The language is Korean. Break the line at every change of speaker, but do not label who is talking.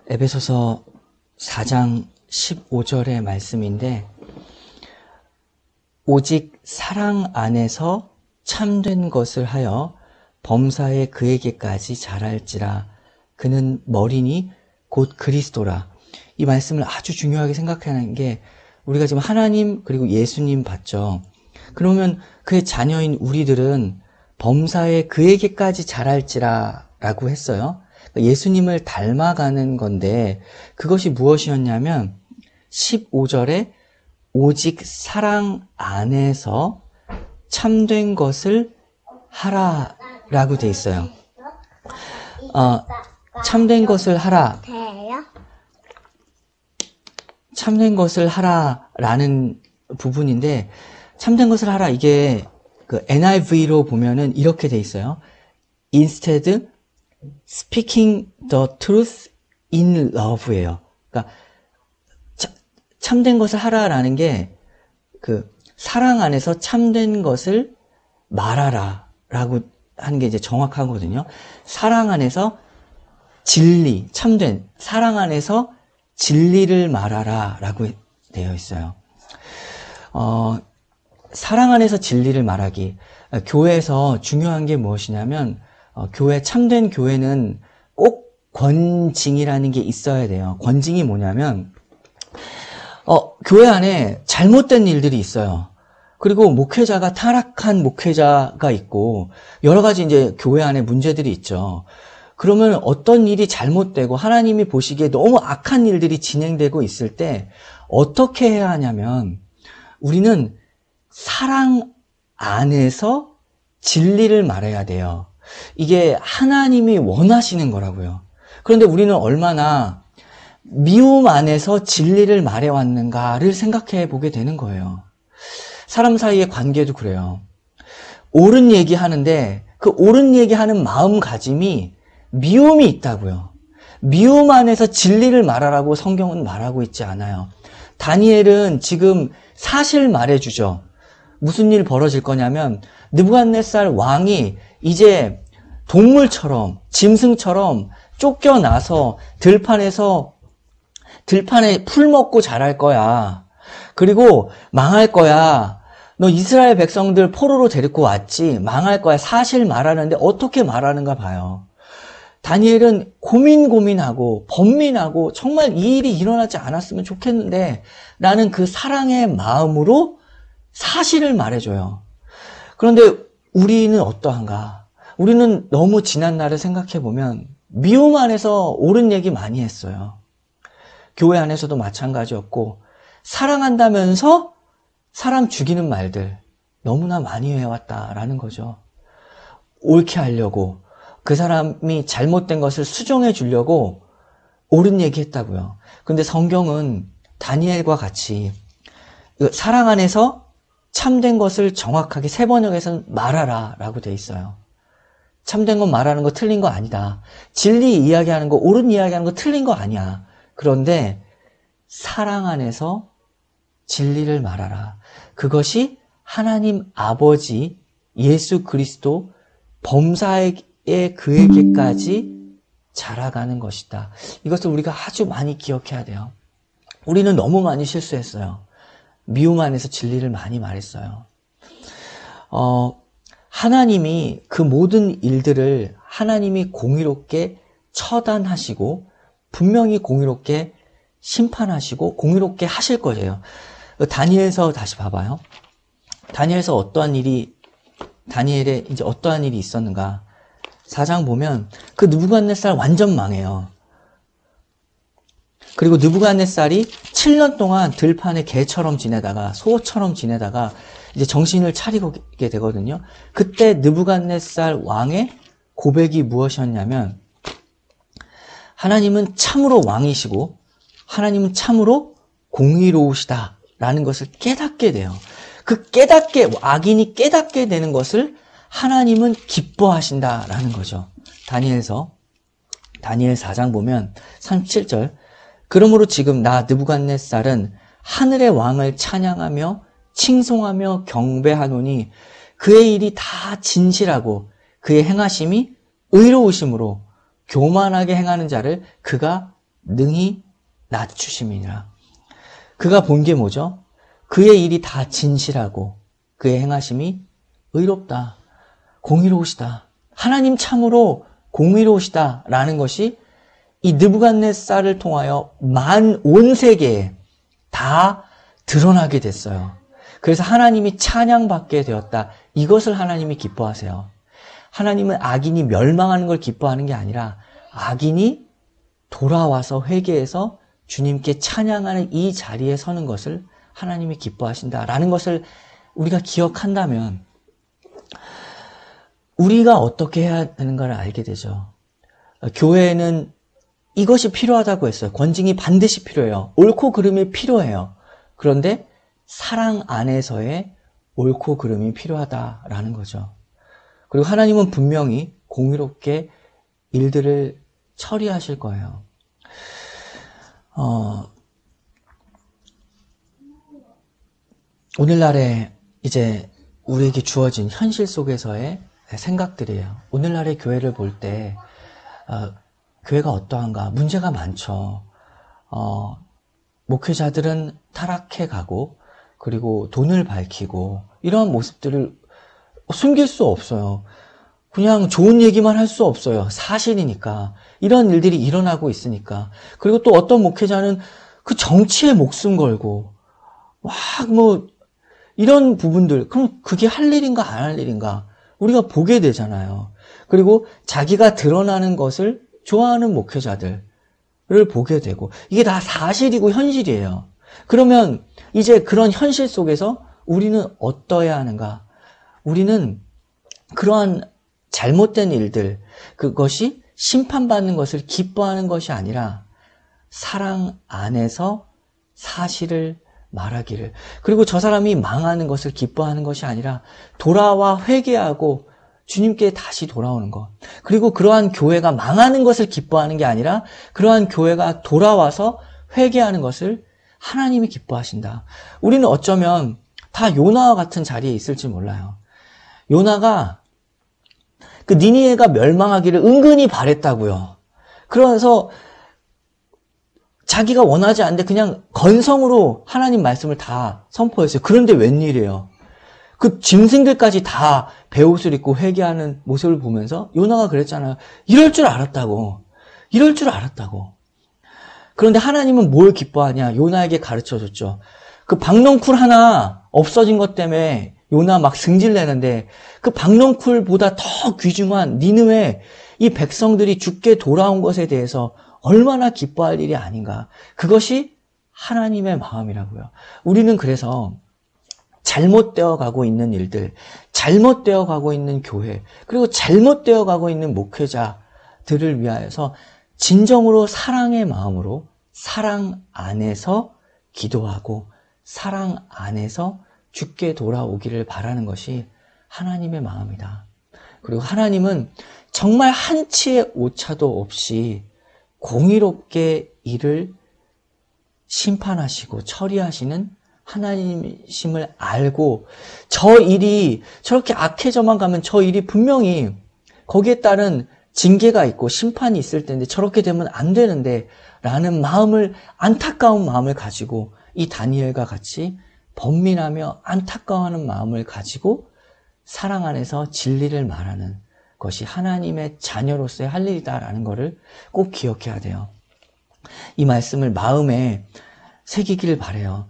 에베소서 4장 15절의 말씀인데, 오직 사랑 안에서 참된 것을 하여 범사에 그에게까지 자랄지라. 그는 머리니 곧 그리스도라. 이 말씀을 아주 중요하게 생각하는 게, 우리가 지금 하나님 그리고 예수님 봤죠. 그러면 그의 자녀인 우리들은 범사에 그에게까지 자랄지라 라고 했어요. 예수님을 닮아가는 건데, 그것이 무엇이었냐면 15절에 오직 사랑 안에서 참된 것을 하라라고 돼 있어요. 참된 것을 하라. 참된 것을 하라라는 부분인데, 참된 것을 하라, 이게 그 NIV로 보면은 이렇게 돼 있어요. Instead, speaking the truth in love예요. 그러니까 참된 것을 하라라는 게 그 사랑 안에서 참된 것을 말하라라고 하는 게 이제 정확하거든요. 사랑 안에서 진리, 참된 사랑 안에서 진리를 말하라라고 되어 있어요. 사랑 안에서 진리를 말하기. 교회에서 중요한 게 무엇이냐면, 참된 교회는 꼭 권징이라는 게 있어야 돼요. 권징이 뭐냐면, 교회 안에 잘못된 일들이 있어요. 그리고 목회자가 타락한 목회자가 있고, 여러 가지 이제 교회 안에 문제들이 있죠. 그러면 어떤 일이 잘못되고 하나님이 보시기에 너무 악한 일들이 진행되고 있을 때 어떻게 해야 하냐면, 우리는 사랑 안에서 진리를 말해야 돼요. 이게 하나님이 원하시는 거라고요. 그런데 우리는 얼마나 미움 안에서 진리를 말해왔는가를 생각해 보게 되는 거예요. 사람 사이의 관계도 그래요. 옳은 얘기하는데 그 옳은 얘기하는 마음가짐이 미움이 있다고요. 미움 안에서 진리를 말하라고 성경은 말하고 있지 않아요. 다니엘은 지금 사실 말해주죠. 무슨 일 벌어질 거냐면, 느부갓네살 왕이 이제 동물처럼, 짐승처럼 쫓겨나서 들판에 풀 먹고 자랄 거야. 그리고 망할 거야. 너 이스라엘 백성들 포로로 데리고 왔지. 망할 거야. 사실 말하는데 어떻게 말하는가 봐요. 다니엘은 고민하고 번민하고 정말 이 일이 일어나지 않았으면 좋겠는데 라는 그 사랑의 마음으로 사실을 말해줘요. 그런데 우리는 어떠한가? 우리는 너무 지난 날을 생각해보면 미움 안에서 옳은 얘기 많이 했어요. 교회 안에서도 마찬가지였고, 사랑한다면서 사람 죽이는 말들 너무나 많이 해왔다라는 거죠. 옳게 하려고, 그 사람이 잘못된 것을 수정해 주려고 옳은 얘기 했다고요. 근데 성경은 다니엘과 같이 사랑 안에서 참된 것을 정확하게 세 번역에서는 말하라 라고 돼 있어요. 참된 건 말하는 거 틀린 거 아니다. 진리 이야기하는 거, 옳은 이야기하는 거 틀린 거 아니야. 그런데 사랑 안에서 진리를 말하라. 그것이 하나님 아버지 예수 그리스도 범사에 그에게까지 자라가는 것이다. 이것을 우리가 아주 많이 기억해야 돼요. 우리는 너무 많이 실수했어요. 미움 안에서 진리를 많이 말했어요. 하나님이 그 모든 일들을 하나님이 공의롭게 처단하시고 분명히 공의롭게 심판하시고 공의롭게 하실 거예요. 다니엘서 다시 봐봐요. 다니엘서 다니엘에 이제 어떠한 일이 있었는가? 4장 보면 그 느부갓네살 완전 망해요. 그리고 느부갓네살이 7년 동안 들판에 개처럼 지내다가 소처럼 지내다가 이제 정신을 차리게 되거든요. 그때 느부갓네살 왕의 고백이 무엇이었냐면, 하나님은 참으로 왕이시고 하나님은 참으로 공의로우시다라는 것을 깨닫게 돼요. 악인이 깨닫게 되는 것을 하나님은 기뻐하신다라는 거죠. 다니엘 4장 보면 37절, 그러므로 지금 나 느부갓네살은 하늘의 왕을 찬양하며 칭송하며 경배하노니 그의 일이 다 진실하고 그의 행하심이 의로우심으로 교만하게 행하는 자를 그가 능히 낮추심이니라. 그가 본 게 뭐죠? 그의 일이 다 진실하고 그의 행하심이 의롭다. 공의로우시다. 하나님 참으로 공의로우시다라는 것이 이 느부갓네살을 통하여 온 세계에 다 드러나게 됐어요. 그래서 하나님이 찬양받게 되었다. 이것을 하나님이 기뻐하세요. 하나님은 악인이 멸망하는 걸 기뻐하는 게 아니라 악인이 돌아와서 회개해서 주님께 찬양하는 이 자리에 서는 것을 하나님이 기뻐하신다라는 것을 우리가 기억한다면 우리가 어떻게 해야 되는가를 알게 되죠. 교회에는 이것이 필요하다고 했어요. 권징이 반드시 필요해요. 옳고 그름이 필요해요. 그런데 사랑 안에서의 옳고 그름이 필요하다라는 거죠. 그리고 하나님은 분명히 공의롭게 일들을 처리하실 거예요. 오늘날에 이제 우리에게 주어진 현실 속에서의 생각들이에요. 오늘날의 교회를 볼 때 교회가 어떠한가? 문제가 많죠. 목회자들은 타락해 가고 그리고 돈을 밝히고 이러한 모습들을 숨길 수 없어요. 그냥 좋은 얘기만 할 수 없어요. 사실이니까. 이런 일들이 일어나고 있으니까. 그리고 또 어떤 목회자는 그 정치에 목숨 걸고 막 이런 부분들, 그럼 그게 할 일인가 안 할 일인가 우리가 보게 되잖아요. 그리고 자기가 드러나는 것을 좋아하는 목회자들을 보게 되고 이게 다 사실이고 현실이에요. 그러면 이제 그런 현실 속에서 우리는 어떠해야 하는가? 우리는 그러한 잘못된 일들, 그것이 심판받는 것을 기뻐하는 것이 아니라 사랑 안에서 사실을 말하기를, 그리고 저 사람이 망하는 것을 기뻐하는 것이 아니라 돌아와 회개하고 주님께 다시 돌아오는 것, 그리고 그러한 교회가 망하는 것을 기뻐하는 게 아니라 그러한 교회가 돌아와서 회개하는 것을 하나님이 기뻐하신다. 우리는 어쩌면 다 요나와 같은 자리에 있을지 몰라요. 요나가 그 니니웨가 멸망하기를 은근히 바랬다고요. 그러면서 자기가 원하지 않는데 그냥 건성으로 하나님 말씀을 다 선포했어요. 그런데 웬일이에요. 그 짐승들까지 다 베옷을 입고 회개하는 모습을 보면서 요나가 그랬잖아요. 이럴 줄 알았다고. 이럴 줄 알았다고. 그런데 하나님은 뭘 기뻐하냐? 요나에게 가르쳐줬죠. 그 박넝쿨 하나 없어진 것 때문에 요나 막 승질내는데 그 박넝쿨보다 더 귀중한 니느웨 이 백성들이 죽게 돌아온 것에 대해서 얼마나 기뻐할 일이 아닌가. 그것이 하나님의 마음이라고요. 우리는 그래서 잘못되어 가고 있는 일들, 잘못되어 가고 있는 교회, 그리고 잘못되어 가고 있는 목회자들을 위하여서 진정으로 사랑의 마음으로 사랑 안에서 기도하고 사랑 안에서 죽게 돌아오기를 바라는 것이 하나님의 마음이다. 그리고 하나님은 정말 한치의 오차도 없이 공의롭게 일을 심판하시고 처리하시는 하나님이심을 알고 저 일이 저렇게 악해져만 가면 저 일이 분명히 거기에 따른 징계가 있고 심판이 있을 텐데 저렇게 되면 안 되는데 라는 마음을, 안타까운 마음을 가지고 이 다니엘과 같이 번민하며 안타까워하는 마음을 가지고 사랑 안에서 진리를 말하는 것이 하나님의 자녀로서의 할 일이다라는 것을 꼭 기억해야 돼요. 이 말씀을 마음에 새기길 바라요.